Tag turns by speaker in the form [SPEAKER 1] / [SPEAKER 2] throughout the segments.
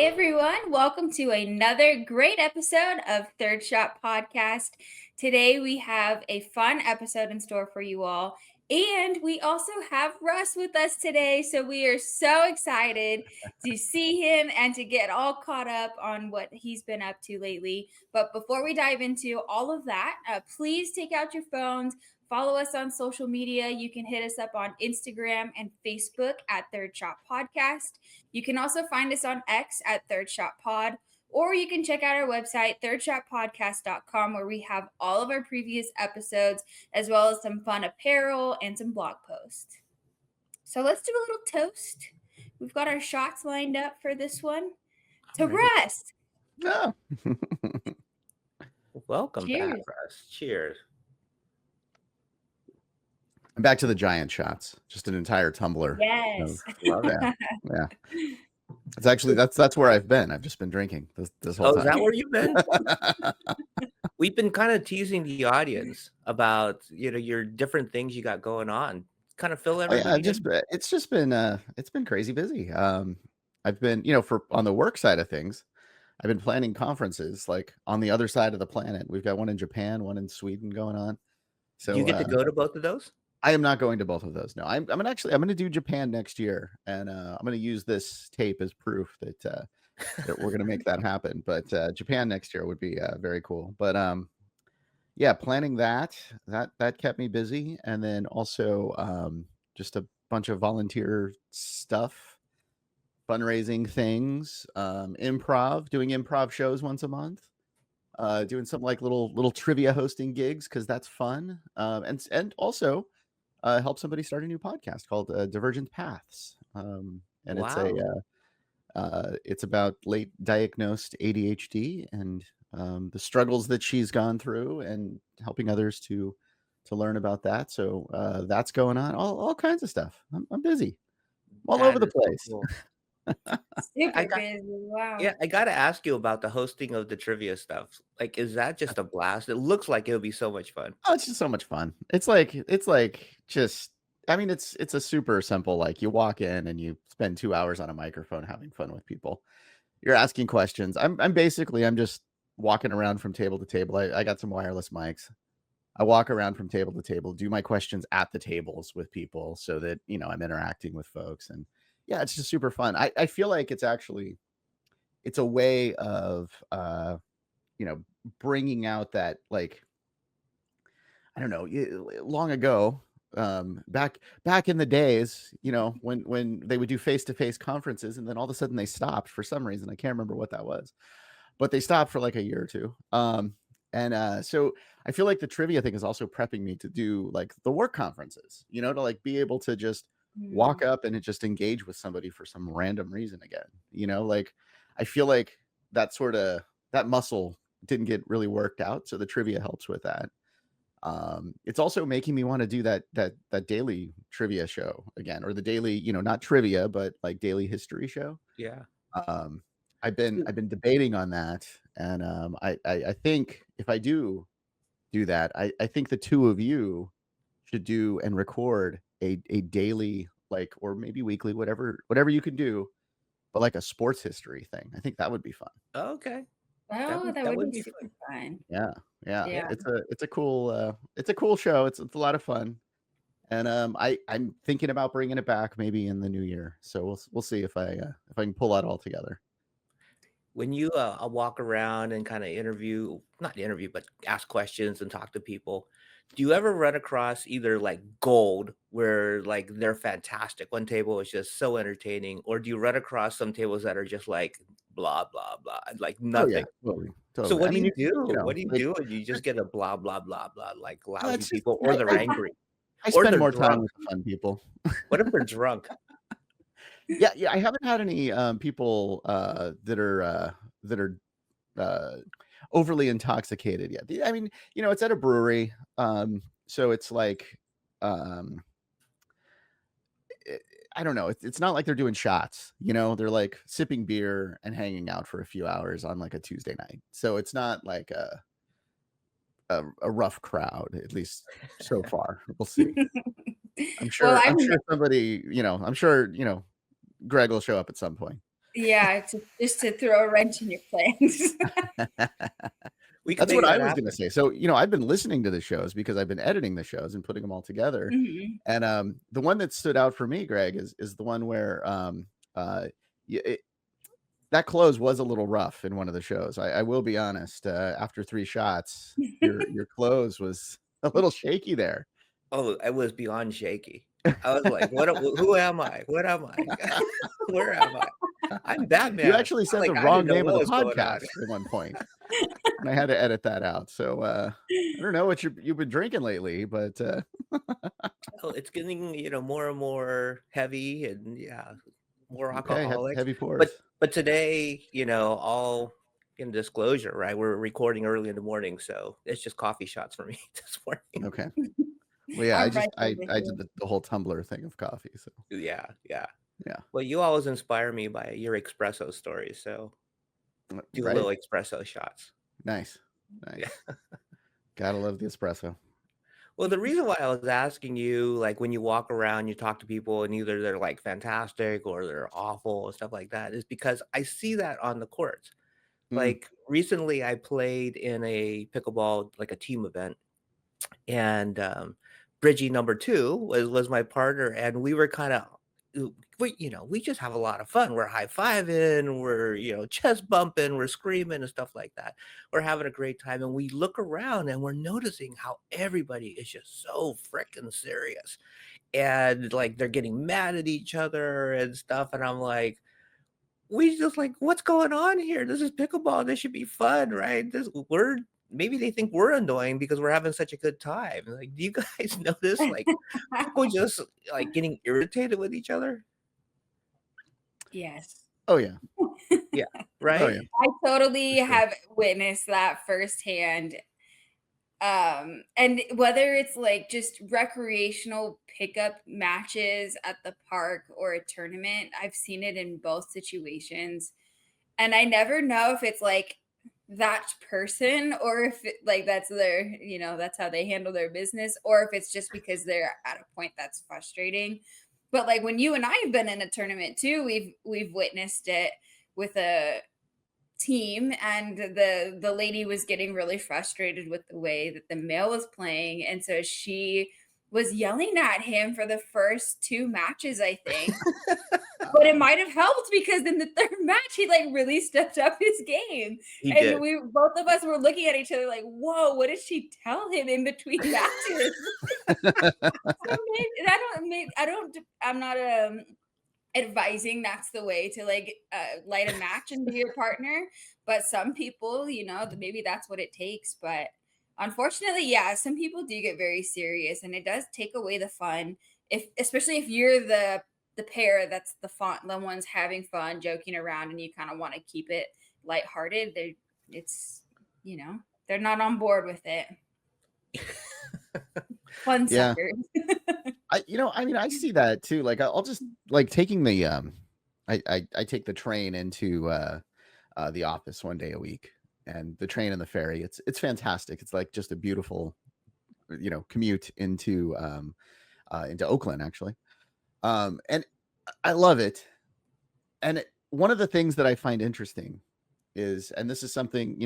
[SPEAKER 1] everyone, welcome to another great episode of Third Shot Podcast. Today we have a fun episode in store for you all, and we also have Russ with us today. So we are so excited to see him and to get all caught up on what he's been up to lately. But before we dive into all of that, please take out your phones. Follow us on social media. You can hit us up on Instagram and Facebook at Third Shot Podcast. You can also find us on X at Third Shot Pod, or you can check out our website, thirdshotpodcast.com, where we have all of our previous episodes, as well as some fun apparel and some blog posts. So let's do a little toast. We've got our shots lined up for this one. To Russ.
[SPEAKER 2] No.
[SPEAKER 3] Welcome
[SPEAKER 1] Cheers.
[SPEAKER 3] back, Russ. Cheers.
[SPEAKER 2] I'm back to the giant shots. Just an entire tumbler.
[SPEAKER 1] Yes.
[SPEAKER 3] Love
[SPEAKER 2] Yeah. Yeah. It's actually that's where I've been. I've just been drinking this whole time.
[SPEAKER 3] Is that where you've been? We've been kind of teasing the audience about your different things you got going on. Kind of fill everybody.
[SPEAKER 2] It's just been crazy busy. I've been, for on the work side of things, I've been planning conferences like on the other side of the planet. We've got one in Japan, one in Sweden going on. So
[SPEAKER 3] you get to go to both of those?
[SPEAKER 2] I am not going to both of those. No, I'm going to do Japan next year, and I'm going to use this tape as proof that we're going to make that happen. But Japan next year would be very cool. But yeah, planning that kept me busy, and then also just a bunch of volunteer stuff, fundraising things, doing improv shows once a month. Doing some like little trivia hosting gigs because that's fun, and also help somebody start a new podcast called Divergent Paths, and
[SPEAKER 3] Wow.
[SPEAKER 2] it's about late diagnosed ADHD and the struggles that she's gone through and helping others to learn about that. So that's going on, all kinds of stuff. I'm busy, all
[SPEAKER 3] That
[SPEAKER 2] over the
[SPEAKER 3] is so
[SPEAKER 2] place.
[SPEAKER 3] cool.
[SPEAKER 1] Super busy. Wow.
[SPEAKER 3] Yeah, I got to ask you about the hosting of the trivia stuff. Like, is that just a blast? It looks like it'll be so much fun.
[SPEAKER 2] Oh, it's just so much fun. It's like just, I mean, it's a super simple, like you walk in and you spend 2 hours on a microphone having fun with people. You're asking questions. I'm just walking around from table to table. I got some wireless mics. I walk around from table to table, do my questions at the tables with people so that, I'm interacting with folks. And yeah, it's just super fun. I feel like it's a way of, bringing out that, like, I don't know, long ago, back in the days, when they would do face-to-face conferences, and then all of a sudden they stopped for some reason. I can't remember what that was, but they stopped for like a year or two. And so I feel like the trivia thing is also prepping me to do like the work conferences, to like be able to just walk up and just engage with somebody for some random reason again. Like I feel like that muscle didn't get really worked out, so the trivia helps with that. It's also making me want to do that daily trivia show again, or the daily, not trivia, but like daily history show.
[SPEAKER 3] Yeah.
[SPEAKER 2] I've been debating on that, and I think if I do that, I think the two of you should do and record a daily, like, or maybe weekly, whatever you can do, but like a sports history thing. I think that would be fun.
[SPEAKER 3] Okay.
[SPEAKER 1] Oh, that would be super fun.
[SPEAKER 2] Yeah.
[SPEAKER 1] Yeah.
[SPEAKER 2] It's a cool show. It's a lot of fun, and I'm thinking about bringing it back maybe in the new year. So we'll see if I can pull that all together.
[SPEAKER 3] When you walk around and kind of not interview, but ask questions and talk to people, do you ever run across either like gold where like they're fantastic? One table is just so entertaining, or do you run across some tables that are just like blah, blah, blah, like nothing?
[SPEAKER 2] Totally.
[SPEAKER 3] So what
[SPEAKER 2] I
[SPEAKER 3] do
[SPEAKER 2] mean,
[SPEAKER 3] you do?
[SPEAKER 2] you know,
[SPEAKER 3] What do you
[SPEAKER 2] like,
[SPEAKER 3] do? And you just get a blah, blah, blah, blah, like
[SPEAKER 2] it's
[SPEAKER 3] lousy
[SPEAKER 2] just,
[SPEAKER 3] people, or they're angry,
[SPEAKER 2] I
[SPEAKER 3] or
[SPEAKER 2] spend
[SPEAKER 3] they're
[SPEAKER 2] more time
[SPEAKER 3] drunk.
[SPEAKER 2] with the fun people.
[SPEAKER 3] What if they're drunk?
[SPEAKER 2] Yeah. I haven't had any people that are overly intoxicated yet. I mean, it's at a brewery, so it's like, I don't know. It's not like they're doing shots. They're like sipping beer and hanging out for a few hours on like a Tuesday night. So it's not like a rough crowd, at least so far. We'll see. I'm sure.
[SPEAKER 1] Well,
[SPEAKER 2] I'm sure somebody. I'm sure. Greg will show up at some point.
[SPEAKER 1] Yeah, just to throw a wrench in your plans.
[SPEAKER 3] We can
[SPEAKER 2] That's
[SPEAKER 3] make
[SPEAKER 2] what I
[SPEAKER 3] that
[SPEAKER 2] was going to
[SPEAKER 3] happen.
[SPEAKER 2] say. So, I've been listening to the shows because I've been editing the shows and putting them all together.
[SPEAKER 1] Mhm.
[SPEAKER 2] And the one that stood out for me, Greg, is the one where it, that close was a little rough in one of the shows. I will be honest. After 3 shots, your close was a little shaky there.
[SPEAKER 3] Oh, I was beyond shaky. I was like, who am I? What am I? Where am I? I'm
[SPEAKER 2] You
[SPEAKER 3] Batman.
[SPEAKER 2] actually said
[SPEAKER 3] Like,
[SPEAKER 2] the
[SPEAKER 3] I didn't
[SPEAKER 2] wrong
[SPEAKER 3] know
[SPEAKER 2] name of
[SPEAKER 3] what
[SPEAKER 2] the
[SPEAKER 3] was going on.
[SPEAKER 2] podcast at one point, and I had to edit that out. So I don't know what you've been drinking lately, but
[SPEAKER 3] Oh, it's getting, more and more heavy and yeah, more
[SPEAKER 2] okay,
[SPEAKER 3] alcoholics.
[SPEAKER 2] heavy
[SPEAKER 3] But
[SPEAKER 2] pours.
[SPEAKER 3] but today, all in disclosure, right? We're recording early in the morning, so it's just coffee shots for me this morning.
[SPEAKER 2] Okay. Well, yeah,
[SPEAKER 1] I'm right there with
[SPEAKER 2] I did
[SPEAKER 1] you.
[SPEAKER 2] the whole tumbler thing of coffee. So
[SPEAKER 3] Yeah, yeah.
[SPEAKER 2] yeah,
[SPEAKER 3] Well, you always inspire me by your espresso stories, so do a
[SPEAKER 2] right.
[SPEAKER 3] little espresso shots.
[SPEAKER 2] Nice,
[SPEAKER 3] Yeah.
[SPEAKER 2] nice. Gotta love the espresso.
[SPEAKER 3] Well, the reason why I was asking you, like when you walk around, you talk to people, and either they're like fantastic or they're awful and stuff like that, is because I see that on the courts.
[SPEAKER 2] Mm,
[SPEAKER 3] Like recently, I played in a pickleball, like a team event, and Bridgie number two was my partner, and we were kind of we just have a lot of fun. We're high fiving, we're chest bumping, we're screaming and stuff like that. We're having a great time, and we look around and we're noticing how everybody is just so freaking serious, and like they're getting mad at each other and stuff. And I'm like, we just like, what's going on here? This is pickleball. This should be fun, right? This we're maybe they think we're annoying because we're having such a good time. Like, do you guys notice like people just like getting irritated with each other?
[SPEAKER 1] Yes.
[SPEAKER 2] oh yeah,
[SPEAKER 3] Yeah,
[SPEAKER 2] oh yeah,
[SPEAKER 3] right?
[SPEAKER 1] I totally
[SPEAKER 2] for sure.
[SPEAKER 1] have witnessed that firsthand. And whether it's like just recreational pickup matches at the park or a tournament, I've seen it in both situations. And I never know if it's like that person or if like that's their, that's how they handle their business, or if it's just because they're at a point that's frustrating. But like when you and I have been in a tournament too, we've witnessed it with a team, and the lady was getting really frustrated with the way that the male was playing, and so she was yelling at him for the first 2 matches, I think. But it might have helped because in the third match he like really stepped up his game,
[SPEAKER 3] He
[SPEAKER 1] and
[SPEAKER 3] did.
[SPEAKER 1] we both of us were looking at each other like, whoa, what did she tell him in between matches? So maybe I'm not advising that's the way to like light a match and be your partner, but some people, maybe that's what it takes. But unfortunately, yeah, some people do get very serious, and it does take away the fun, if especially if you're the pair that's the ones having fun joking around, and you kind of want to keep it lighthearted. It's they're not on board with it. Fun
[SPEAKER 2] Yeah,
[SPEAKER 1] suckers.
[SPEAKER 2] I mean, I see that too. Like, I'll just like taking the I take the train into the office one day a week, and the train and the ferry. It's fantastic. It's like just a beautiful, commute into Oakland actually. And I love it. And one of the things that I find interesting is, and this is something,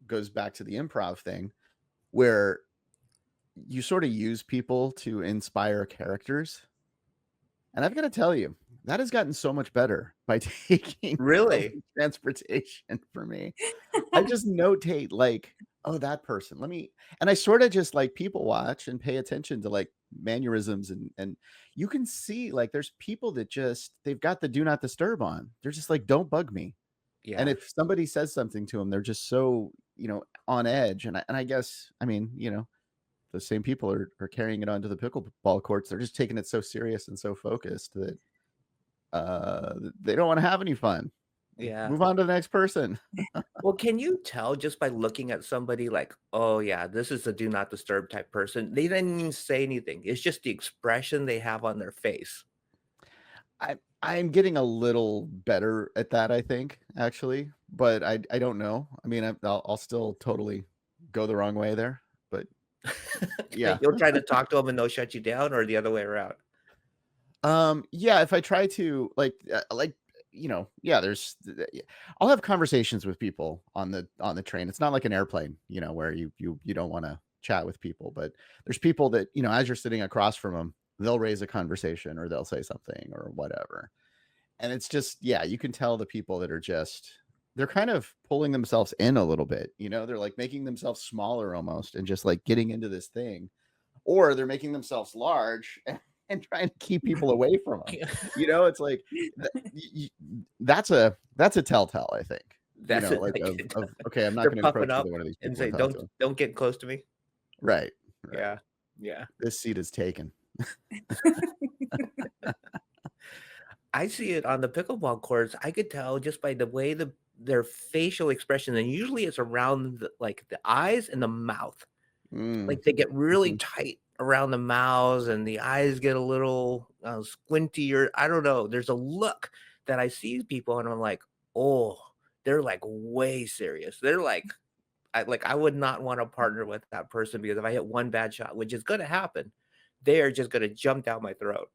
[SPEAKER 2] goes back to the improv thing, where you sort of use people to inspire characters. And I've got to tell you, that has gotten so much better by taking
[SPEAKER 3] Really?
[SPEAKER 2] public transportation for me. I just notate like, oh, that person. And I sort of just like people watch and pay attention to like mannerisms, and you can see like there's people that just they've got the do not disturb on. They're just like, don't bug me. And
[SPEAKER 3] Yeah.
[SPEAKER 2] if somebody says something to them, they're just so, on edge. And I guess, I mean, the same people are carrying it onto the pickleball courts. They're just taking it so serious and so focused that they don't want to have any fun.
[SPEAKER 3] Yeah.
[SPEAKER 2] Move on to the next person.
[SPEAKER 3] Well, can you tell just by looking at somebody like, oh yeah, this is a do not disturb type person? They didn't even say anything. It's just the expression they have on their face.
[SPEAKER 2] I'm getting a little better at that, I think, actually, but I don't know. I mean, I'll still totally go the wrong way there, but yeah.
[SPEAKER 3] You'll try to talk to them and they'll shut you down, or the other way around.
[SPEAKER 2] Yeah, if I try to like yeah, I'll have conversations with people on the train. It's not like an airplane, where you don't want to chat with people, but there's people that, as you're sitting across from them, they'll raise a conversation or they'll say something or whatever. And it's just, yeah, you can tell the people that are they're kind of pulling themselves in a little bit, they're like making themselves smaller almost and just like getting into this thing, or they're making themselves large and trying to keep people away from them. It's like that's a telltale, I think.
[SPEAKER 3] That's it.
[SPEAKER 2] Like of okay, I'm not
[SPEAKER 3] They're
[SPEAKER 2] going to
[SPEAKER 3] puffing
[SPEAKER 2] approach
[SPEAKER 3] up
[SPEAKER 2] either one of these
[SPEAKER 3] and
[SPEAKER 2] people
[SPEAKER 3] say,
[SPEAKER 2] and talk to them.
[SPEAKER 3] don't get close to me.
[SPEAKER 2] Right.
[SPEAKER 3] Yeah. Yeah.
[SPEAKER 2] This seat is taken.
[SPEAKER 3] I see it on the pickleball courts. I could tell just by the way their facial expression, and usually it's around the eyes and the mouth. Like they get really tight around the mouths and the eyes get a little squinty, or I don't know. There's a look that I see people and I'm like, oh, they're like way serious. They're like, I would not want to partner with that person, because if I hit one bad shot, which is going to happen, they are just going to jump down my throat.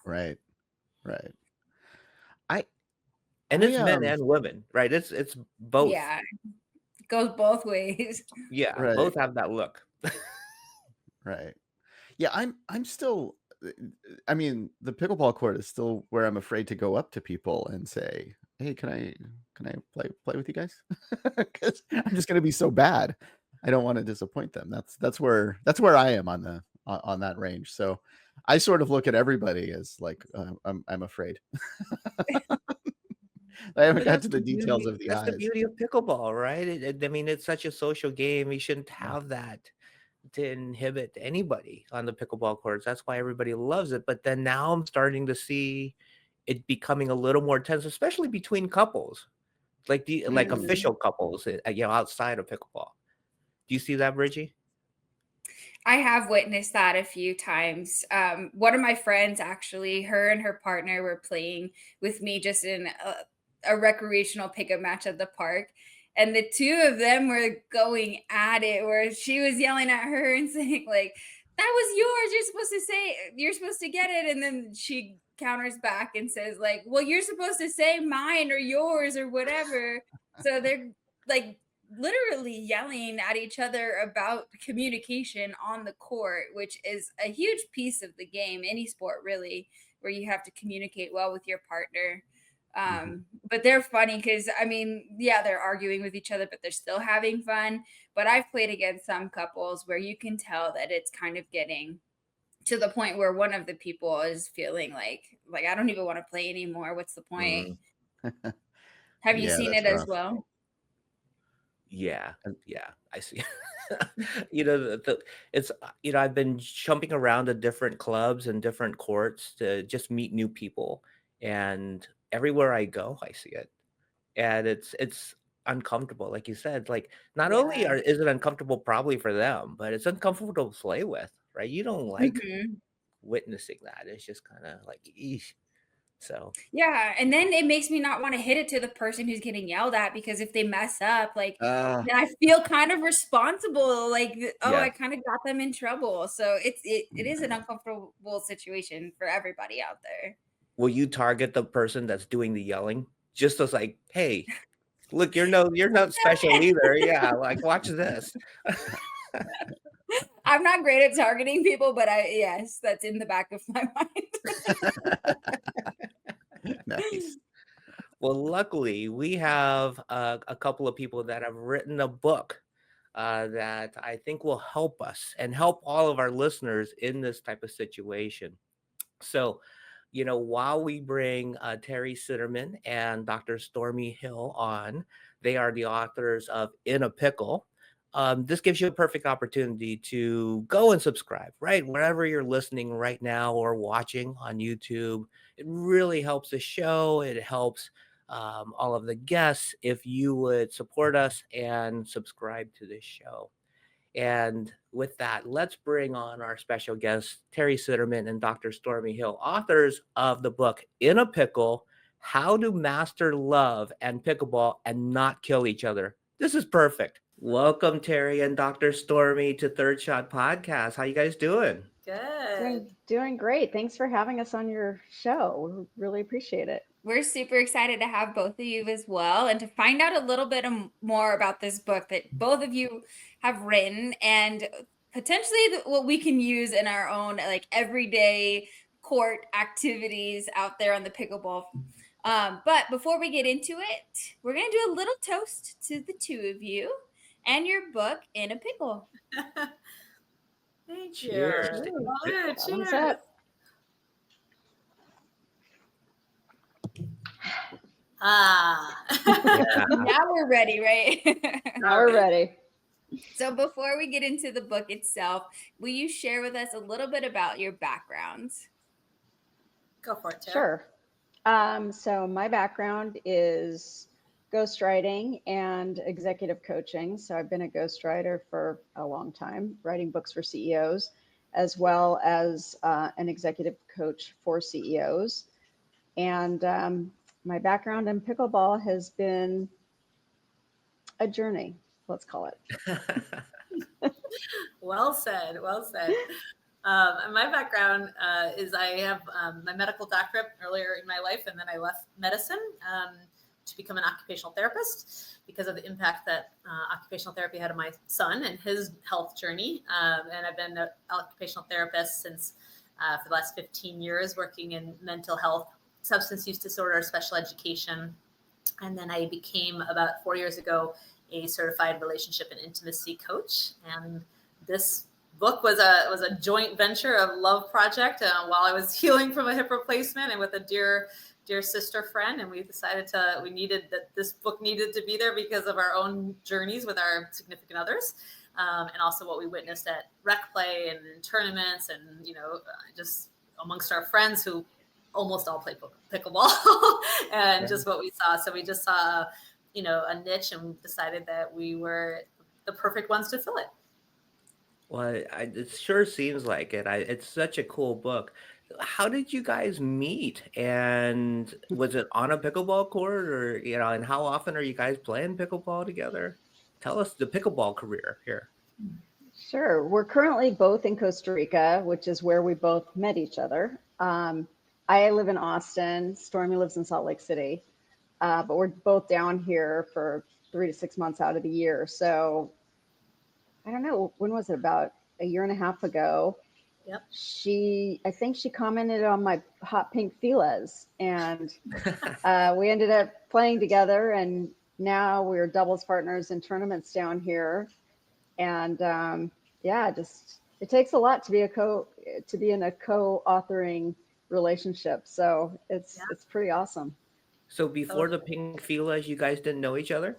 [SPEAKER 2] Right.
[SPEAKER 3] And it's men and women, right? It's both.
[SPEAKER 1] Yeah, it goes both ways.
[SPEAKER 3] Yeah,
[SPEAKER 2] Right.
[SPEAKER 3] both have that look.
[SPEAKER 2] Right. Yeah, I'm still. I mean, the pickleball court is still where I'm afraid to go up to people and say, "Hey, can I play with you guys?" Because I'm just going to be so bad. I don't want to disappoint them. That's where I am on that range. So I sort of look at everybody as like I'm afraid. I haven't got to the details of the eyes.
[SPEAKER 3] That's the beauty of pickleball, right? I mean, it's such a social game. You shouldn't have that to inhibit anybody on the pickleball courts. That's why everybody loves it. But then now I'm starting to see it becoming a little more tense, especially between couples, like official couples, outside of pickleball. Do you see that, Brigie?
[SPEAKER 1] I have witnessed that a few times. One of my friends, actually, her and her partner were playing with me just in a recreational pickup match at the park. And the two of them were going at it, where she was yelling at her and saying, like, that was yours. You're supposed to get it. And then she counters back and says, like, well, you're supposed to say mine or yours or whatever. So they're like literally yelling at each other about communication on the court, which is a huge piece of the game, any sport really, where you have to communicate well with your partner. But they're funny because, I mean, yeah, they're arguing with each other, but they're still having fun. But I've played against some couples where you can tell that it's kind of getting to the point where one of the people is feeling like I don't even want to play anymore. What's the point? Have you seen it as well?
[SPEAKER 3] Yeah, I see. It's I've been jumping around to different clubs and different courts to just meet new people, and everywhere I go, I see it, and it's uncomfortable, like you said. Like, not only is it uncomfortable probably for them, but it's uncomfortable to play with, right? You don't like witnessing that. It's just kind of like, eesh. So
[SPEAKER 1] yeah, and then it makes me not want to hit it to the person who's getting yelled at, because if they mess up, like, then I feel kind of responsible, like, I kind of got them in trouble. So it is an uncomfortable situation for everybody out there.
[SPEAKER 3] Will you target the person that's doing the yelling, just as like, hey, look, you're not special either. Yeah, like, watch this.
[SPEAKER 1] I'm not great at targeting people, but yes, that's in the back of my mind.
[SPEAKER 2] Nice.
[SPEAKER 3] Well, luckily, we have a couple of people that have written a book that I think will help us and help all of our listeners in this type of situation. So, while we bring Teri Citterman and Dr. Stormy Hill on, they are the authors of In a Pickle. This gives you a perfect opportunity to go and subscribe, right? Wherever you're listening right now or watching on YouTube. It really helps the show. It helps all of the guests if you would support us and subscribe to this show. And with that, let's bring on our special guests, Teri Citterman and Dr. Stormy Hill, authors of the book In a Pickle: How to Master Love and Pickleball and Not Kill Each Other. This is perfect. Welcome, Teri and Dr. Stormy, to Third Shot Podcast. How you guys doing?
[SPEAKER 4] Good.
[SPEAKER 5] Doing great. Thanks for having us on your show. We really appreciate it.
[SPEAKER 1] We're super excited to have both of you as well and to find out a little bit more about this book that both of you have written and potentially what we can use in our own like everyday court activities out there on the pickleball. But before we get into it, we're going to do a little toast to the two of you and your book in a pickle.
[SPEAKER 4] Thank
[SPEAKER 3] Cheers.
[SPEAKER 4] you.
[SPEAKER 5] Thumbs
[SPEAKER 4] Cheers.
[SPEAKER 5] up.
[SPEAKER 3] Yeah.
[SPEAKER 1] Now we're ready, right?
[SPEAKER 5] Now we're ready.
[SPEAKER 1] So before we get into the book itself, will you share with us a little bit about your backgrounds?
[SPEAKER 4] Go for it, Teri.
[SPEAKER 5] Sure. So my background is ghostwriting and executive coaching. So I've been a ghostwriter for a long time, writing books for CEOs, as well as an executive coach for CEOs. And my background in pickleball has been a journey, let's call it.
[SPEAKER 4] Well said. Well said. My background is I have my medical doctorate earlier in my life, and then I left medicine to become an occupational therapist because of the impact that occupational therapy had on my son and his health journey. And I've been an occupational therapist since for the last 15 years, working in mental health, substance use disorder, special education. And then I became about 4 years ago a certified relationship and intimacy coach. And this book was a joint venture of love project while I was healing from a hip replacement and with a dear sister friend. And we decided this book needed to be there because of our own journeys with our significant others. And also what we witnessed at rec play and in tournaments and, just amongst our friends who almost all played pickleball and just what we saw. So we just saw, a niche and decided that we were the perfect ones to fill it.
[SPEAKER 3] Well, it sure seems like it. It's such a cool book. How did you guys meet? And was it on a pickleball court or, and how often are you guys playing pickleball together? Tell us the pickleball career here.
[SPEAKER 5] Sure. We're currently both in Costa Rica, which is where we both met each other. I live in Austin. Stormy lives in Salt Lake City. But we're both down here for 3 to 6 months out of the year. So I don't know, when was it? About a year and a half ago.
[SPEAKER 4] Yep.
[SPEAKER 5] I think she commented on my hot pink Filas, and we ended up playing together, and now we're doubles partners in tournaments down here. And it takes a lot to be in a co-authoring relationship. So it's pretty awesome.
[SPEAKER 3] So before the pink feelers, you guys didn't know each other?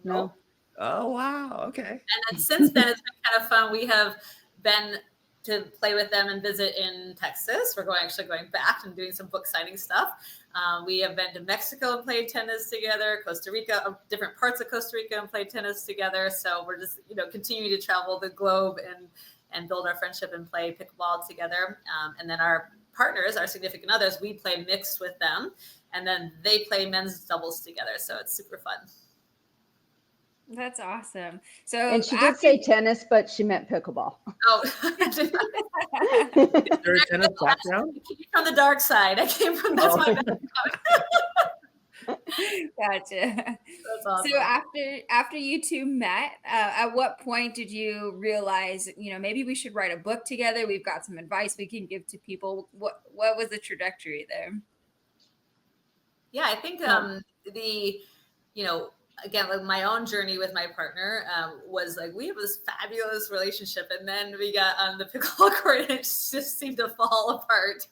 [SPEAKER 5] No.
[SPEAKER 3] Oh, wow. Okay.
[SPEAKER 4] And then since then, it's been kind of fun. We have been to play with them and visit in Texas. We're actually going back and doing some book signing stuff. We have been to Mexico and played tennis together, Costa Rica, different parts of Costa Rica and played tennis together. So we're just, continuing to travel the globe and build our friendship and play pickleball together. And then our partners, our significant others, we play mixed with them. And then they play men's doubles together. So it's super fun.
[SPEAKER 1] That's awesome. So,
[SPEAKER 5] and she did say tennis, but she meant pickleball.
[SPEAKER 4] Oh,
[SPEAKER 3] Is there a tennis background?
[SPEAKER 4] I came from the dark side. I came from that's my background.
[SPEAKER 1] Gotcha.
[SPEAKER 4] That's awesome.
[SPEAKER 1] So after you two met, at what point did you realize, maybe we should write a book together? We've got some advice we can give to people. What was the trajectory there?
[SPEAKER 4] Yeah, I think again, like my own journey with my partner was like, we have this fabulous relationship. And then we got on the pickleball court and it just seemed to fall apart,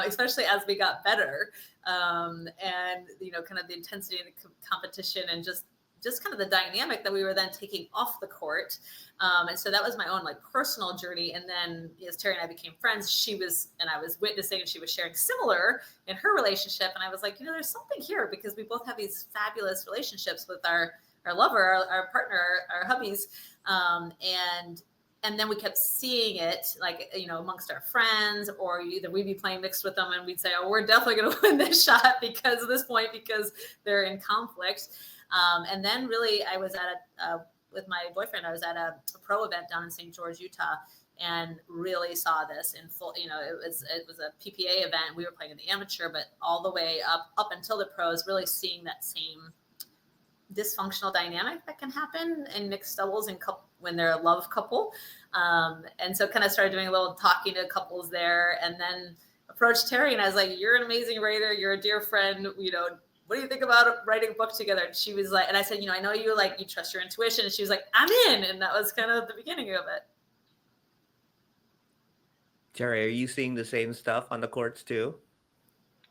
[SPEAKER 4] especially as we got better. And, kind of the intensity and the competition and just kind of the dynamic that we were then taking off the court. And so that was my own like personal journey. And then as Teri and I became friends, I was witnessing and she was sharing similar in her relationship. And I was like, there's something here because we both have these fabulous relationships with our lover, our partner, our hubbies. And then we kept seeing it like, amongst our friends, or either we'd be playing mixed with them and we'd say, oh, we're definitely going to win this shot because of this point, because they're in conflict. And then really I was with my boyfriend, I was at a pro event down in St. George, Utah. and really saw this in full. You know, it was a PPA event. We were playing in the amateur, but all the way up until the pros, really seeing that same dysfunctional dynamic that can happen in mixed doubles and when they're a love couple. And so kind of started doing a little talking to couples there, and then approached Teri, and I was like, you're an amazing writer. You're a dear friend. You know, what do you think about writing a book together? And she was like, and I said, you know, I know you trust your intuition. And she was like, I'm in. And that was kind of the beginning of it.
[SPEAKER 3] Teri, are you seeing the same stuff on the courts too?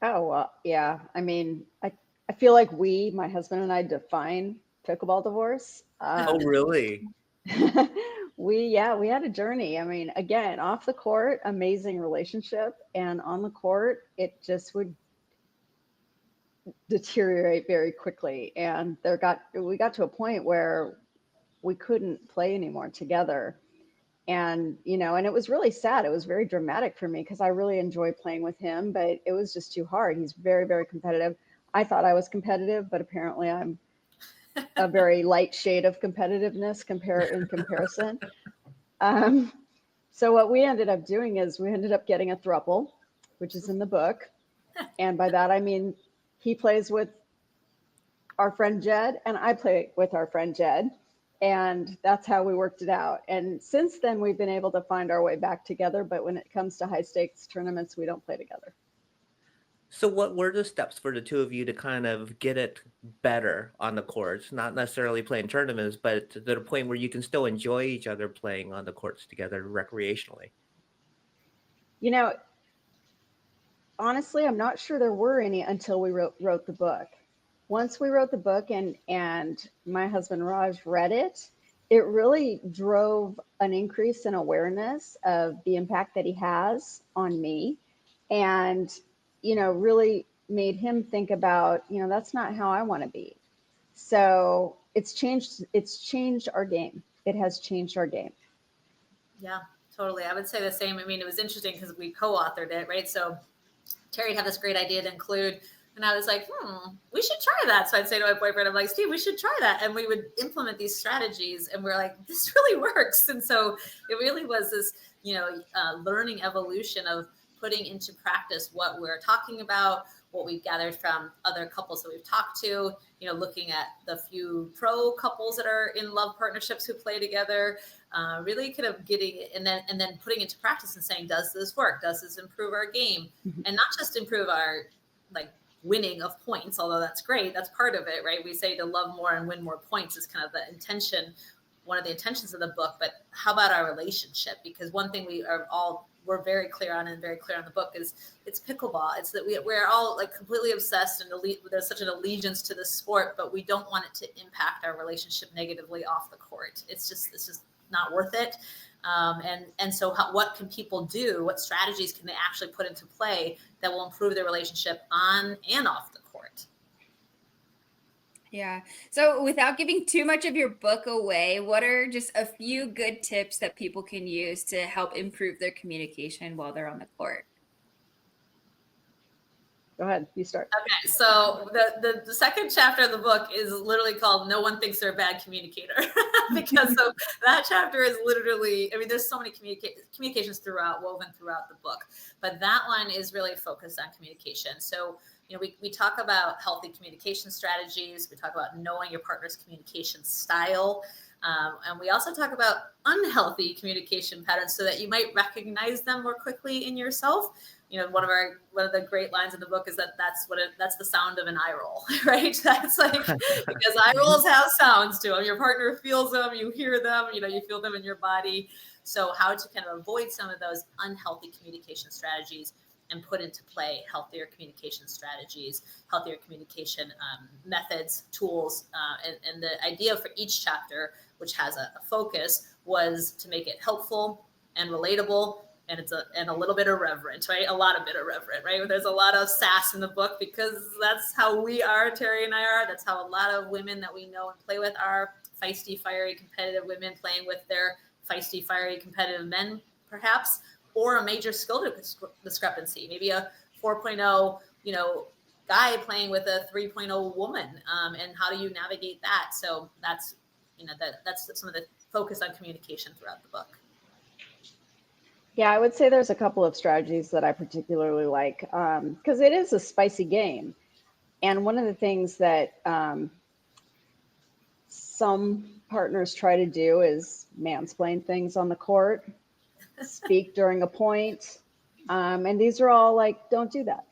[SPEAKER 5] Oh, well, yeah. I mean, I feel like my husband and I define pickleball divorce.
[SPEAKER 3] Oh, really?
[SPEAKER 5] We had a journey. I mean, again, off the court, amazing relationship. And on the court, it just would deteriorate very quickly. And we got to a point where we couldn't play anymore together. And, you know, and it was really sad. It was very dramatic for me because I really enjoy playing with him, but it was just too hard. He's very, very competitive. I thought I was competitive, but apparently I'm a very light shade of competitiveness in comparison. So what we ended up doing is we ended up getting a throuple, which is in the book. And by that, I mean, he plays with our friend Jed and I play with our friend Jed. And that's how we worked it out. And since then, we've been able to find our way back together. But when it comes to high stakes tournaments, we don't play together.
[SPEAKER 3] So what were the steps for the two of you to kind of get it better on the courts? Not necessarily playing tournaments, but to the point where you can still enjoy each other playing on the courts together recreationally.
[SPEAKER 5] You know, honestly, I'm not sure there were any until we wrote the book. Once we wrote the book and my husband Raj read it, it really drove an increase in awareness of the impact that he has on me, and, you know, really made him think about, you know, that's not how I want to be. So it's changed our game. It has changed our game.
[SPEAKER 4] Yeah, totally. I would say the same. I mean, it was interesting because we co-authored it, right? So Teri had this great idea to include, and I was like, we should try that. So I'd say to my boyfriend, I'm like, Steve, we should try that. And we would implement these strategies, and we're like, this really works. And so it really was this, you know, learning evolution of putting into practice what we're talking about, what we've gathered from other couples that we've talked to, you know, looking at the few pro couples that are in love partnerships who play together, really kind of getting it and then putting into practice and saying, does this work? Does this improve our game? And not just improve our winning of points, although that's great. That's part of it, right? We say to love more and win more points is kind of the intention, one of the intentions of the book. But how about our relationship? Because one thing we're very clear on and very clear on the book is it's pickleball. It's that we're all completely obsessed and there's such an allegiance to the sport, but we don't want it to impact our relationship negatively off the court. It's just not worth it. And so what can people do? What strategies can they actually put into play that will improve their relationship on and off the court?
[SPEAKER 1] Yeah. So without giving too much of your book away, what are just a few good tips that people can use to help improve their communication while they're on the court?
[SPEAKER 5] Go ahead, you start.
[SPEAKER 4] Okay, so the second chapter of the book is literally called "No One Thinks They're a Bad Communicator," because so that chapter is literally, I mean, there's so many communications woven throughout the book, but that one is really focused on communication. So, you know, we talk about healthy communication strategies. We talk about knowing your partner's communication style. And we also talk about unhealthy communication patterns so that you might recognize them more quickly in yourself. You know, one of the great lines in the book is that's the sound of an eye roll, right? That's because eye rolls have sounds to them. Your partner feels them, you hear them, you know, you feel them in your body. So how to kind of avoid some of those unhealthy communication strategies and put into play healthier communication strategies, healthier communication methods, tools. And the idea for each chapter, which has a focus, was to make it helpful and relatable, and a little bit irreverent, right? A lot of bit irreverent, right? There's a lot of sass in the book because that's how we are, Teri and I are. That's how a lot of women that we know and play with are feisty, fiery, competitive women playing with their feisty, fiery, competitive men, perhaps, or a major skill discrepancy, maybe a 4.0, you know, guy playing with a 3.0 woman, and how do you navigate that? So that's, you know, that's some of the focus on communication throughout the book.
[SPEAKER 5] Yeah, I would say there's a couple of strategies that I particularly like because it is a spicy game. And one of the things that some partners try to do is mansplain things on the court, speak during a point. And these are all like, don't do that.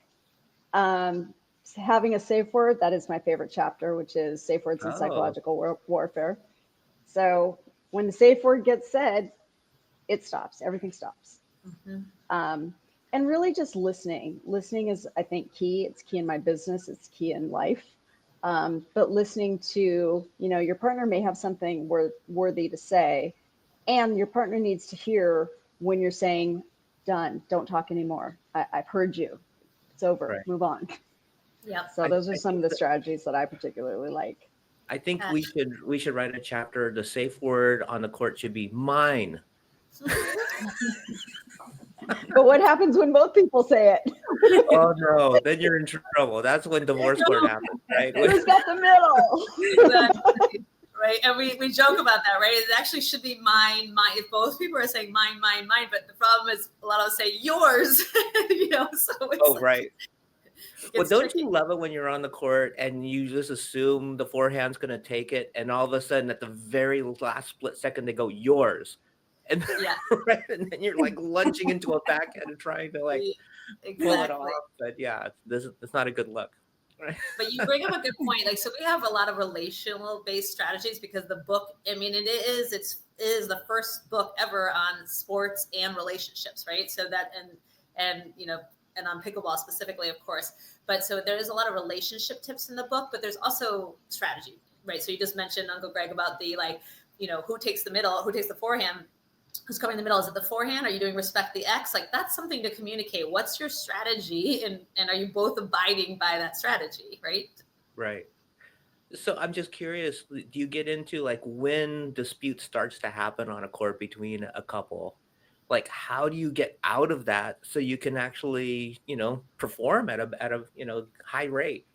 [SPEAKER 5] Having a safe word, that is my favorite chapter, which is safe words in
[SPEAKER 3] Oh,
[SPEAKER 5] psychological warfare. So when the safe word gets said, it stops. Everything stops. And really just listening. Listening is, I think, key. It's key in my business. It's key in life. But listening to, your partner may have something worthy to say, and your partner needs to hear when you're saying, done, don't talk anymore. I've heard you. It's over.
[SPEAKER 3] right.
[SPEAKER 5] Move on.
[SPEAKER 4] Yep.
[SPEAKER 5] So those are
[SPEAKER 3] I
[SPEAKER 5] some
[SPEAKER 3] think
[SPEAKER 5] of the
[SPEAKER 3] that
[SPEAKER 5] strategies that I particularly like.
[SPEAKER 3] I think
[SPEAKER 4] Uh,
[SPEAKER 3] we should write a chapter. The safe word on the court should be mine.
[SPEAKER 5] But what happens when both people say it?
[SPEAKER 3] Oh no, then you're in trouble. That's when divorce court happens, right?
[SPEAKER 5] Who's got the middle?
[SPEAKER 4] Exactly. Right. And we joke about that, right? It actually should be mine. If both people are saying mine, but the problem is a lot of us say yours, so it's
[SPEAKER 3] Oh, right.
[SPEAKER 4] it
[SPEAKER 3] Well,
[SPEAKER 4] gets
[SPEAKER 3] don't
[SPEAKER 4] tricky.
[SPEAKER 3] you love it when you're on the court and you just assume the forehand's going to take it, and all of a sudden, at the very last split second, they go yours, and
[SPEAKER 4] Yeah,
[SPEAKER 3] right, and then you're like lunging into a backhand and trying to like pull it
[SPEAKER 4] exactly.
[SPEAKER 3] off. But yeah, it's not a good look. Right?
[SPEAKER 4] But you bring up a good point. Like, so we have a lot of relational based strategies because the book, I mean, it is the first book ever on sports and relationships, right? So that, and on pickleball specifically, of course. But so there is a lot of relationship tips in the book, but there's also strategy, right? So you just mentioned, Uncle Greg, about the who takes the middle, who takes the forehand, who's covering the middle. Is it the forehand? Are you doing respect the X? Like, that's something to communicate. What's your strategy? And are you both abiding by that strategy, right?
[SPEAKER 3] Right. So I'm just curious, do you get into like when dispute starts to happen on a court between a couple? Like, how do you get out of that so you can actually, perform at a high rate?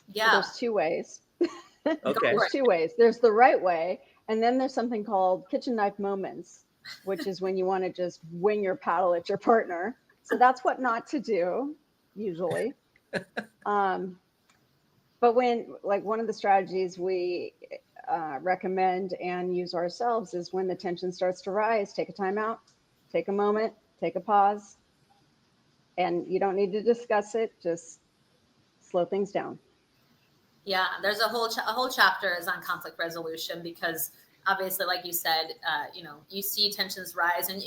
[SPEAKER 5] So
[SPEAKER 4] Yeah,
[SPEAKER 5] there's two ways.
[SPEAKER 4] go
[SPEAKER 3] Okay.
[SPEAKER 4] for
[SPEAKER 5] There's
[SPEAKER 4] it.
[SPEAKER 5] two ways. There's the right way, and then there's something called kitchen knife moments, which is when you want to just wing your paddle at your partner. So that's what not to do, usually. Um, but when, like, one of the strategies we recommend and use ourselves is when the tension starts to rise, take a timeout, take a moment, take a pause, and you don't need to discuss it. Just slow things down.
[SPEAKER 4] Yeah, there's a whole chapter is on conflict resolution because obviously, like you said, you see tensions rise, and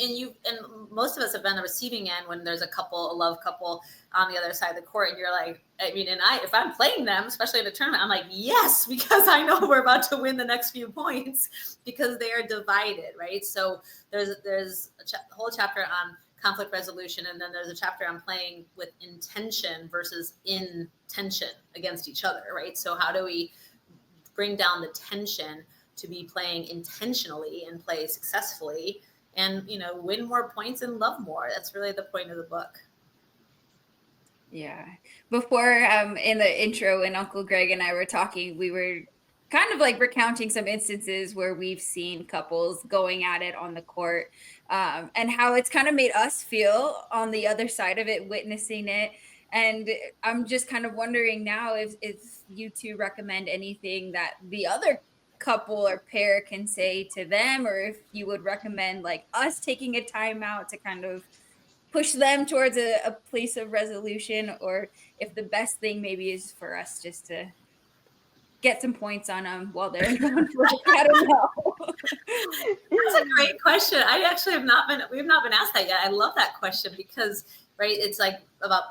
[SPEAKER 4] most of us have been the receiving end when there's a love couple on the other side of the court, and you're like, I mean, if I'm playing them, especially in a tournament, I'm like, yes, because I know we're about to win the next few points because they are divided, right? So there's a whole chapter on conflict resolution, and then there's a chapter on playing with intention versus intention against each other, right? So how do we bring down the tension to be playing intentionally and play successfully and win more points and love more? That's really the point of the book.
[SPEAKER 1] Yeah. Before in the intro, when Uncle Greg and I were talking, we were kind of like recounting some instances where we've seen couples going at it on the court, and how it's kind of made us feel on the other side of it, witnessing it. And I'm just kind of wondering now if you two recommend anything that the other couple or pair can say to them, or if you would recommend like us taking a time out to kind of push them towards a place of resolution, or if the best thing maybe is for us just to get some points on them while they're in conflict. I don't know.
[SPEAKER 4] That's a great question. We have not been asked that yet. I love that question because, right, it's like about,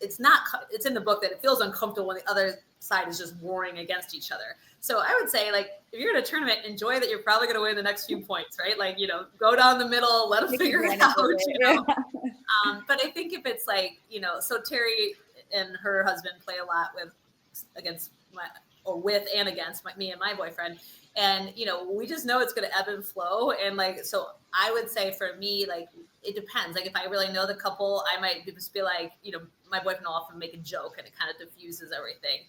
[SPEAKER 4] it's in the book that it feels uncomfortable when the other side is just warring against each other. So I would say, like, if you're in a tournament, enjoy that you're probably going to win the next few points, right? Like, go down the middle, let them figure it out, But I think if it's like, so Teri and her husband play a lot with and against me and my boyfriend. And, we just know it's going to ebb and flow. And like, so I would say for me, like, it depends. Like, if I really know the couple, I might just be like, my boyfriend will often make a joke and it kind of diffuses everything.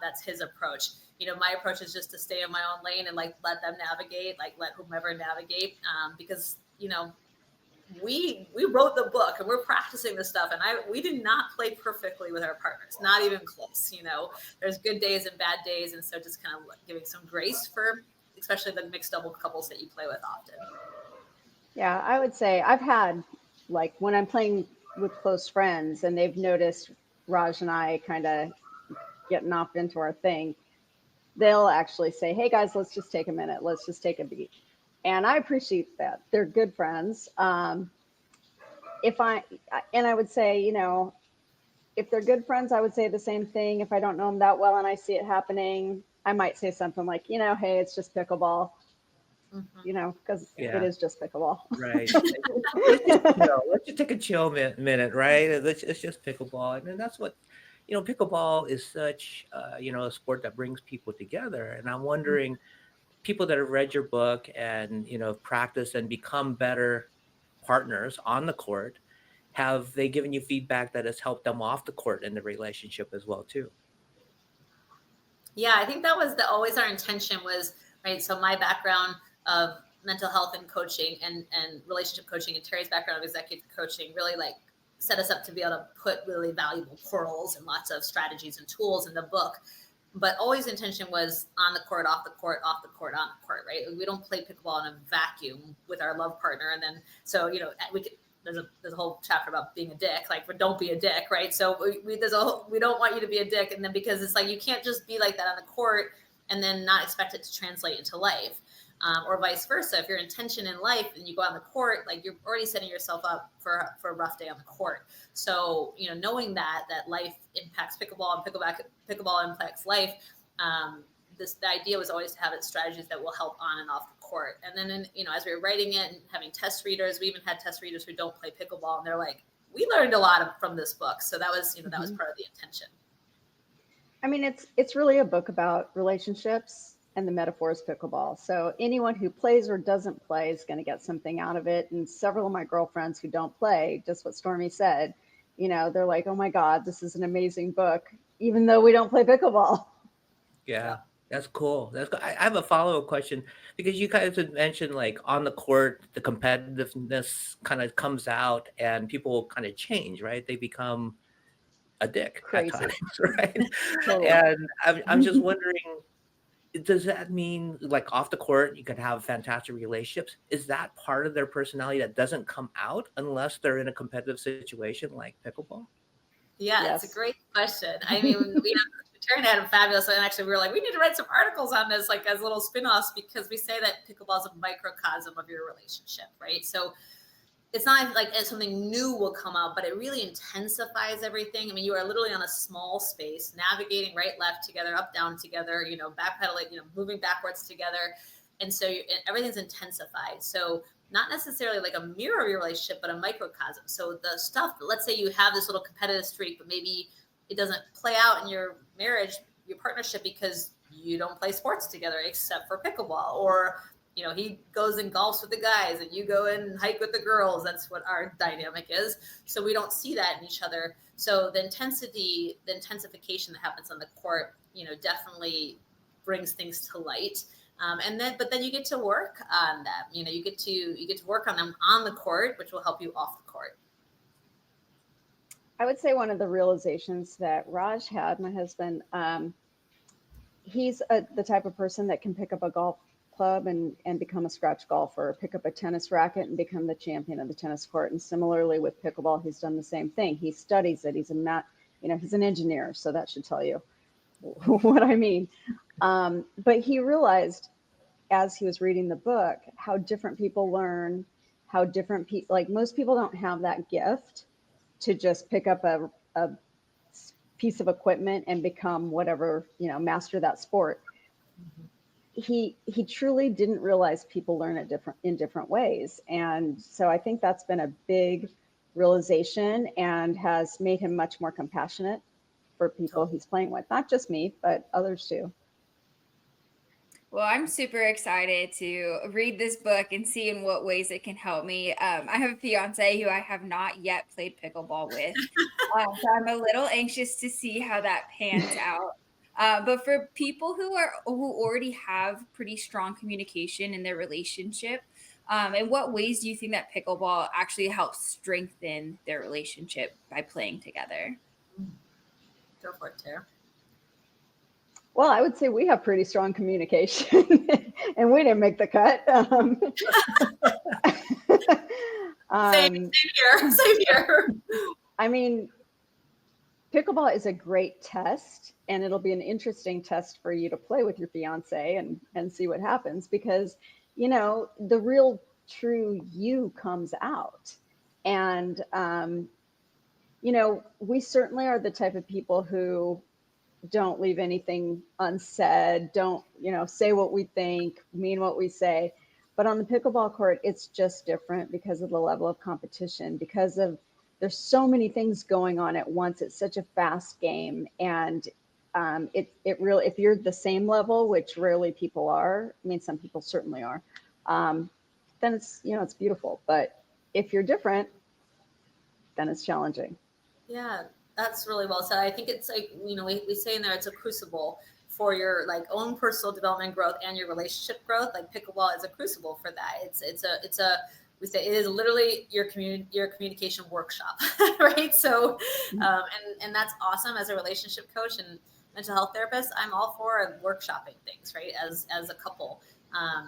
[SPEAKER 4] That's his approach. My approach is just to stay in my own lane and like let them navigate, like let whomever navigate, because you know, we wrote the book and we're practicing this stuff, and we did not play perfectly with our partners, not even close. You know, there's good days and bad days, and so just kind of giving some grace for especially the mixed double couples that you play with often.
[SPEAKER 5] Yeah, I would say I've had, like, when I'm playing with close friends and they've noticed Raj and I kind of getting off into our thing, they'll actually say, "Hey guys, let's just take a minute. Let's just take a beat." And I appreciate that. They're good friends. And I would say, you know, if they're good friends, I would say the same thing. If I don't know them that well and I see it happening, I might say something like, you know, "Hey, it's just pickleball." You know, because it is just pickleball.
[SPEAKER 3] Right. Let's just take a chill minute, right? It's just pickleball. And then that's what, pickleball is such, a sport that brings people together. And I'm wondering, people that have read your book and, practice and become better partners on the court, have they given you feedback that has helped them off the court in the relationship as well, too?
[SPEAKER 4] Yeah, I think that was always our intention was, right? So my background of mental health and coaching and relationship coaching, and Teri's background of executive coaching really like set us up to be able to put really valuable portals and lots of strategies and tools in the book. But always intention was on the court, off the court, off the court, on the court, right? We don't play pickleball in a vacuum with our love partner. And then, so, there's a whole chapter about being a dick, like, but don't be a dick, right? So we don't want you to be a dick. And then, because it's like, you can't just be like that on the court and then not expect it to translate into life. Or vice versa. If your intention in life and you go on the court, like, you're already setting yourself up for a rough day on the court. So, knowing that life impacts pickleball and pickleball impacts life, the idea was always to have strategies that will help on and off the court. And then, as we were writing it and having test readers, we even had test readers who don't play pickleball, and they're like, we learned a lot from this book. So that was, that was part of the intention.
[SPEAKER 5] I mean, it's really a book about relationships and the metaphor is pickleball. So anyone who plays or doesn't play is going to get something out of it. And several of my girlfriends who don't play, just what Stormy said, they're like, "Oh my God, this is an amazing book," even though we don't play pickleball.
[SPEAKER 3] Yeah, that's cool. I have a follow-up question, because you guys had mentioned, like, on the court, the competitiveness kind of comes out and people kind of change, right? They become a dick
[SPEAKER 5] Crazy.
[SPEAKER 3] at times, right?
[SPEAKER 5] Totally.
[SPEAKER 3] And I'm just wondering, does that mean, like, off the court you can have fantastic relationships? Is that part of their personality that doesn't come out unless they're in a competitive situation like pickleball?
[SPEAKER 4] Yeah,
[SPEAKER 5] Yes.
[SPEAKER 4] It's a great question. I mean, Teri had a fabulous, and actually we were like, we need to write some articles on this, like, as little spin-offs, because we say that pickleball is a microcosm of your relationship, right? So it's not like something new will come out, but it really intensifies everything. I mean, you are literally on a small space, navigating right, left together, up, down together, backpedaling, moving backwards together. And so everything's intensified. So not necessarily like a mirror of your relationship, but a microcosm. So the stuff, let's say you have this little competitive streak, but maybe it doesn't play out in your marriage, your partnership, because you don't play sports together except for pickleball, or he goes and golfs with the guys and you go and hike with the girls. That's what our dynamic is. So we don't see that in each other. So the intensification that happens on the court, definitely brings things to light. But then you get to work on them. You get to work on them on the court, which will help you off the court.
[SPEAKER 5] I would say one of the realizations that Raj had, my husband, he's the type of person that can pick up a golf club and become a scratch golfer, pick up a tennis racket and become the champion of the tennis court. And similarly with pickleball, he's done the same thing. He studies it. He's he's an engineer, so that should tell you what I mean. But he realized as he was reading the book how different people learn, how different people, like, most people don't have that gift to just pick up a piece of equipment and become whatever, master that sport. He truly didn't realize people learn it in different ways. And so I think that's been a big realization and has made him much more compassionate for people he's playing with. Not just me, but others too.
[SPEAKER 1] Well, I'm super excited to read this book and see in what ways it can help me. I have a fiance who I have not yet played pickleball with. So I'm a little anxious to see how that pans out. But for people who already have pretty strong communication in their relationship, In what ways do you think that pickleball actually helps strengthen their relationship by playing together?
[SPEAKER 4] Go for it, Tara.
[SPEAKER 5] Well, I would say we have pretty strong communication, and we didn't make the cut.
[SPEAKER 4] Same here. Same here.
[SPEAKER 5] I mean, pickleball is a great test, and it'll be an interesting test for you to play with your fiance and see what happens, because, you know, the real true you comes out. And, you know, we certainly are the type of people who don't leave anything unsaid, don't, you know, say what we think, mean what we say. But on the pickleball court, it's just different because of the level of competition, because of there's so many things going on at once. It's such a fast game. And it really, if you're the same level, which rarely people are, I mean, some people certainly are, then it's, you know, it's beautiful. But if you're different, then it's challenging.
[SPEAKER 4] Yeah, that's really well said. I think it's like, you know, we say in there, it's a crucible for your like own personal development growth and your relationship growth. Like pickleball is a crucible for that. It's a we say it is literally your communication workshop, right? So, and that's awesome. As a relationship coach and mental health therapist, I'm all for workshopping things, right? As a couple.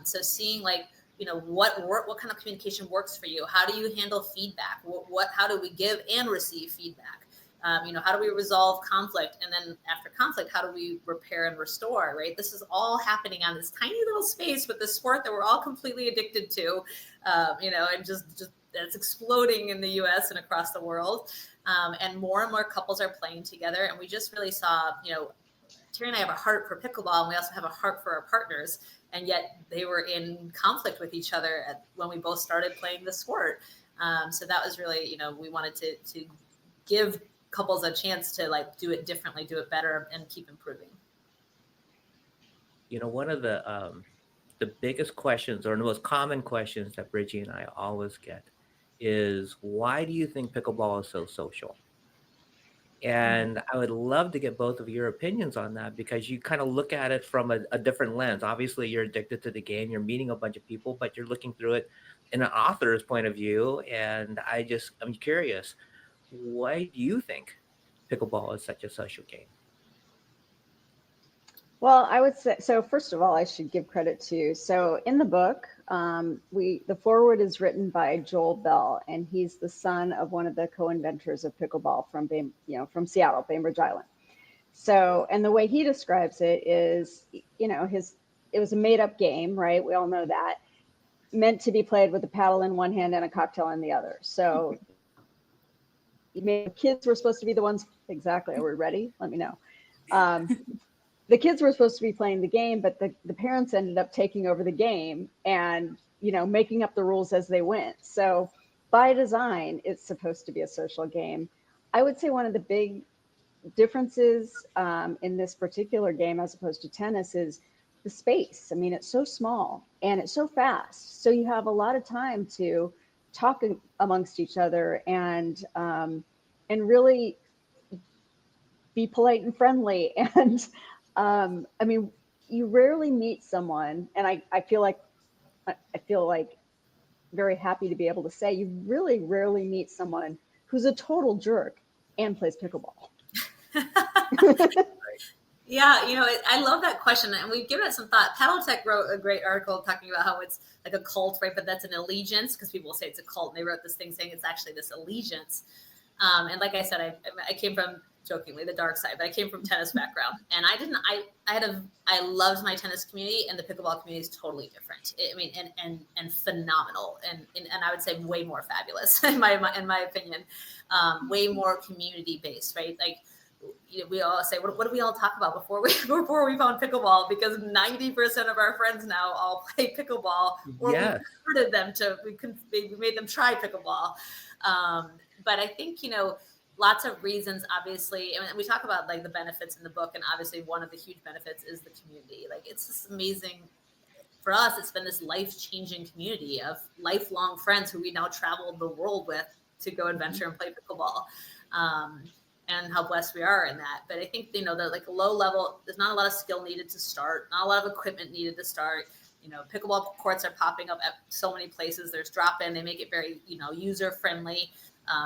[SPEAKER 4] So seeing like, you know, what kind of communication works for you? How do you handle feedback? How do we give and receive feedback? You know, how do we resolve conflict? And then after conflict, how do we repair and restore, right? This is all happening on this tiny little space with the sport that we're all completely addicted to, you know, and just that's exploding in the US and across the world. And more couples are playing together. And we just really saw, you know, Teri and I have a heart for pickleball, and we also have a heart for our partners. And yet they were in conflict with each other when we both started playing the sport. So that was really, you know, we wanted to give couples a chance to like do it differently, do it better, and keep improving.
[SPEAKER 3] You know, one of the biggest questions, or the most common questions that Brigie and I always get, is why do you think pickleball is so social? And I would love to get both of your opinions on that, because you kind of look at it from a different lens. Obviously, you're addicted to the game, you're meeting a bunch of people, but you're looking through it in an author's point of view. And I'm curious, why do you think pickleball is such a social game?
[SPEAKER 5] Well, I would say, so first of all, I should give credit to, so in the book, the foreword is written by Joel Bell, and he's the son of one of the co-inventors of pickleball from Seattle, Bainbridge Island. So, and the way he describes it is, you know, it was a made up game, right? We all know that, meant to be played with a paddle in one hand and a cocktail in the other. So kids were supposed to be the ones, exactly, are we ready? Let me know. The kids were supposed to be playing the game, but the parents ended up taking over the game and, you know, making up the rules as they went. So by design, it's supposed to be a social game. I would say one of the big differences in this particular game as opposed to tennis is the space. I mean, it's so small and it's so fast. So you have a lot of time to talk amongst each other and really be polite and friendly. And I mean, you rarely meet someone, and I feel like very happy to be able to say you really rarely meet someone who's a total jerk and plays pickleball.
[SPEAKER 4] Yeah, you know, I love that question, and we've given it some thought. Paddle Tech wrote a great article talking about how it's like a cult, right? But that's an allegiance, because people will say it's a cult, and they wrote this thing saying it's actually this allegiance. And like I said, I came from, jokingly, the dark side, but I came from tennis background, and I loved my tennis community, and the pickleball community is totally different. I mean, and phenomenal, and I would say way more fabulous in my opinion, way more community based, right? Like, you know, we all say, what do we all talk about before we found pickleball? Because 90% of our friends now all play pickleball, or
[SPEAKER 3] Yes.
[SPEAKER 4] we converted them we made them try pickleball. But I think, you know, lots of reasons, obviously. I mean, we talk about like the benefits in the book, and obviously one of the huge benefits is the community. Like, it's just amazing. For us, it's been this life-changing community of lifelong friends who we now travel the world with to go adventure and play pickleball. And how blessed we are in that. But I think, you know, the like low level, there's not a lot of skill needed to start, not a lot of equipment needed to start. Pickleball courts are popping up at so many places. There's drop-in. They make it very, user-friendly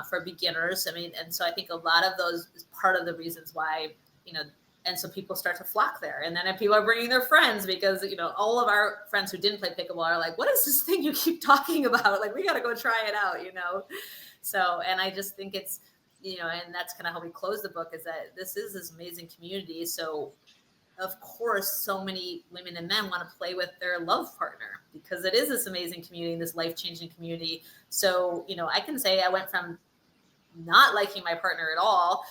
[SPEAKER 4] for beginners. I mean, and so I think a lot of those is part of the reasons why, and so people start to flock there. And then if people are bringing their friends because, all of our friends who didn't play pickleball are like, what is this thing you keep talking about? Like, we got to go try it out, So, and I just think it's, and that's kind of how we close the book, is that this is this amazing community. So of course, so many women and men want to play with their love partner because it is this amazing community, this life-changing community. So, I can say I went from not liking my partner at all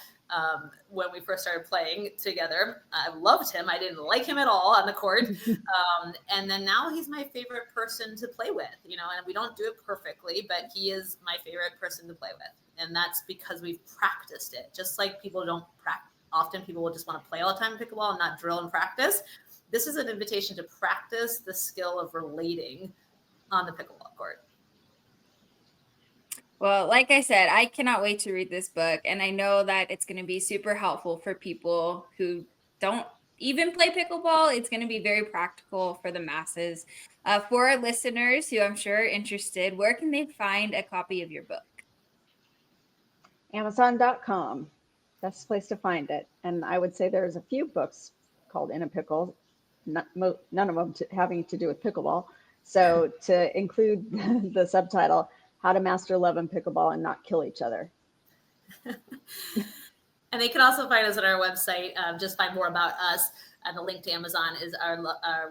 [SPEAKER 4] when we first started playing together. I loved him. I didn't like him at all on the court. And then now he's my favorite person to play with, and we don't do it perfectly, but he is my favorite person to play with. And that's because we've practiced it. Just like people don't practice. Often people will just want to play all the time in pickleball and not drill and practice. This is an invitation to practice the skill of relating on the pickleball court.
[SPEAKER 1] Well, like I said, I cannot wait to read this book. And I know that it's going to be super helpful for people who don't even play pickleball. It's going to be very practical for the masses. For our listeners who I'm sure are interested, where can they find a copy of your book?
[SPEAKER 5] Amazon.com. That's the place to find it. And I would say there's a few books called In a Pickle, none of them having to do with pickleball. So to include the subtitle, How to Master Love and Pickleball and Not Kill Each Other.
[SPEAKER 4] And they can also find us at our website. Just find more about us. And the link to Amazon is our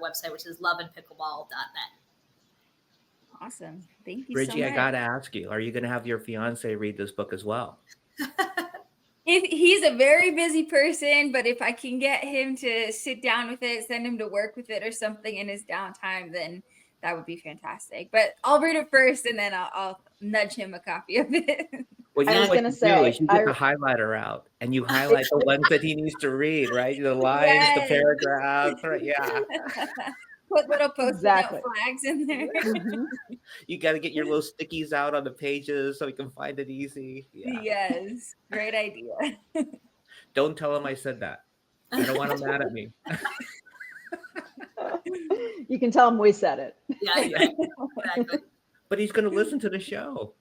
[SPEAKER 4] website, which is loveandpickleball.net.
[SPEAKER 1] Awesome. Thank you
[SPEAKER 3] Brigie,
[SPEAKER 1] so much.
[SPEAKER 3] I got to ask you, are you going to have your fiance read this book as well?
[SPEAKER 1] He's a very busy person, but if I can get him to sit down with it, send him to work with it or something in his downtime, then that would be fantastic. But I'll read it first, and then I'll nudge him a copy of it.
[SPEAKER 3] Well,
[SPEAKER 5] I was
[SPEAKER 3] what
[SPEAKER 5] gonna
[SPEAKER 3] you do
[SPEAKER 5] say,
[SPEAKER 3] is you get the highlighter out and you highlight the ones that he needs to read, right? The lines,
[SPEAKER 1] Yes.
[SPEAKER 3] the paragraphs, right? Yeah.
[SPEAKER 1] Put little post-it
[SPEAKER 5] Exactly.
[SPEAKER 1] note flags in there.
[SPEAKER 5] Mhm.
[SPEAKER 3] You got to get your little stickies out on the pages so he can find it easy. Yeah.
[SPEAKER 1] Yes, great idea.
[SPEAKER 3] Don't tell him I said that. I don't want him mad at me.
[SPEAKER 5] You can tell him we said it.
[SPEAKER 4] Yeah, exactly.
[SPEAKER 3] But he's going to listen to the show.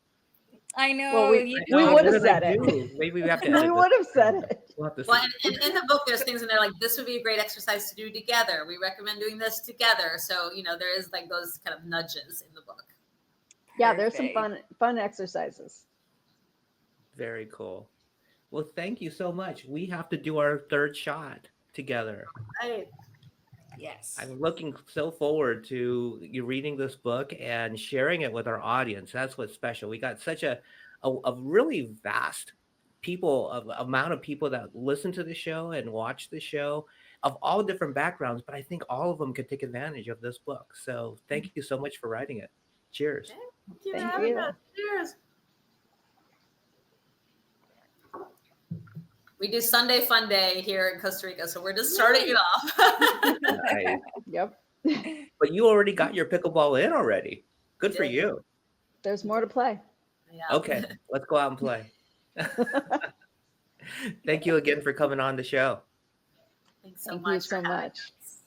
[SPEAKER 1] I know.
[SPEAKER 5] Well, we
[SPEAKER 3] Oh,
[SPEAKER 5] would
[SPEAKER 3] what
[SPEAKER 5] have
[SPEAKER 3] did I
[SPEAKER 5] said it.
[SPEAKER 3] do? Maybe we have to
[SPEAKER 5] We
[SPEAKER 3] edit
[SPEAKER 5] would
[SPEAKER 3] this.
[SPEAKER 5] have said it.
[SPEAKER 3] We'll have to
[SPEAKER 4] Well,
[SPEAKER 3] see.
[SPEAKER 4] and in the book, there's things in there like this would be a great exercise to do together. We recommend doing this together. So, there is like those kind of nudges in the book.
[SPEAKER 5] Yeah, there's some
[SPEAKER 1] Perfect.
[SPEAKER 5] fun exercises.
[SPEAKER 3] Very cool. Well, thank you so much. We have to do our third shot together.
[SPEAKER 4] Right.
[SPEAKER 1] Yes.
[SPEAKER 3] I'm looking so forward to you reading this book and sharing it with our audience. That's what's special. We got such a really vast amount of people that listen to the show and watch the show of all different backgrounds, but I think all of them could take advantage of this book. So thank you so much for writing it. Cheers.
[SPEAKER 4] Thank you.
[SPEAKER 5] Thank
[SPEAKER 4] for having
[SPEAKER 5] you.
[SPEAKER 4] us. Cheers. We do Sunday Fun Day here in Costa Rica, so we're just starting it off.
[SPEAKER 3] Nice.
[SPEAKER 5] Yep.
[SPEAKER 3] But you already got your pickleball in already. Good for
[SPEAKER 4] Yeah.
[SPEAKER 3] you.
[SPEAKER 5] There's more to play.
[SPEAKER 4] Yeah.
[SPEAKER 3] Okay, let's go out and play. Thank you again for coming on the show.
[SPEAKER 4] Thanks so
[SPEAKER 5] Thank
[SPEAKER 4] much.
[SPEAKER 5] you so
[SPEAKER 4] for having
[SPEAKER 5] much.
[SPEAKER 4] us.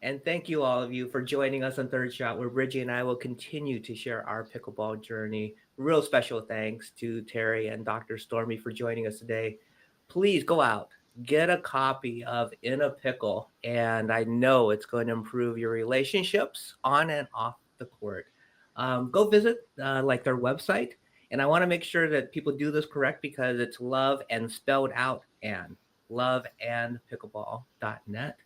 [SPEAKER 3] And thank you all of you for joining us on Third Shot, where Brigie and I will continue to share our pickleball journey. Real special thanks to Teri and Dr. Stormy for joining us today. Please go out, get a copy of In a Pickle, and I know it's going to improve your relationships on and off the court. Go visit like their website, and I want to make sure that people do this correct because it's love and spelled out and loveandpickleball.net.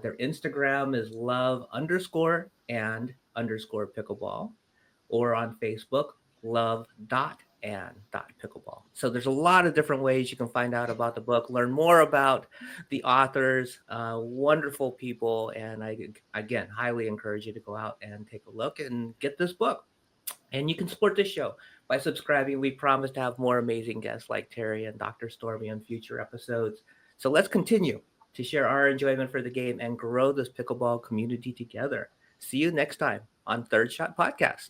[SPEAKER 3] Their Instagram is love_and_pickleball, or on Facebook, love.and.pickleball. So there's a lot of different ways you can find out about the book, learn more about the authors, wonderful people. And I, again, highly encourage you to go out and take a look and get this book. And you can support this show by subscribing. We promise to have more amazing guests like Teri and Dr. Stormy on future episodes. So let's continue to share our enjoyment for the game and grow this pickleball community together. See you next time on Third Shot Podcast.